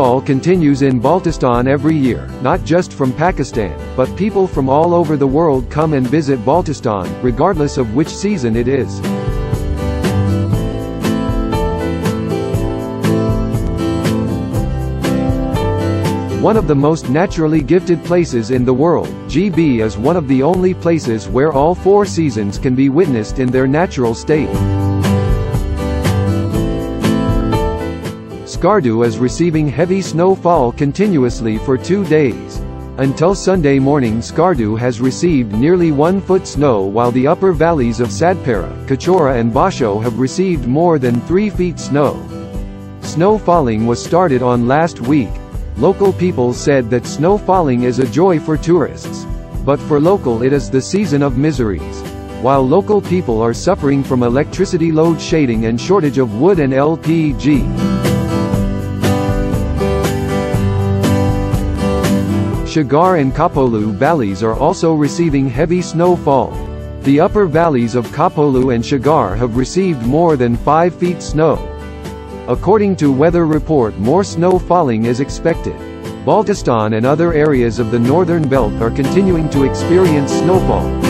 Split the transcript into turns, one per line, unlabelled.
Snowfall continues in Bלتستان every year, not just from Pakistan, but people from all over the world come and visit Bלتستان, regardless of which season it is. One of the most naturally gifted places in the world, GB is one of the only places where all 4 seasons can be witnessed in their natural state. Skardu is receiving heavy snowfall continuously for 2 days. Until Sunday morning, Skardu has received nearly 1 foot snow, while the upper valleys of Sadpara, Kachora and Basho have received more than 3 feet snow. Snow falling was started on last week. Local people said that snow falling is a joy for tourists. But for local it is the season of miseries. While local people are suffering from electricity load shedding and shortage of wood and LPG. Shigar and Kapolu valleys are also receiving heavy snowfall. The upper valleys of Kapolu and Shigar have received more than 5 feet snow. According to weather report, more snow falling is expected. Bלتستان and other areas of the northern belt are continuing to experience snowfall.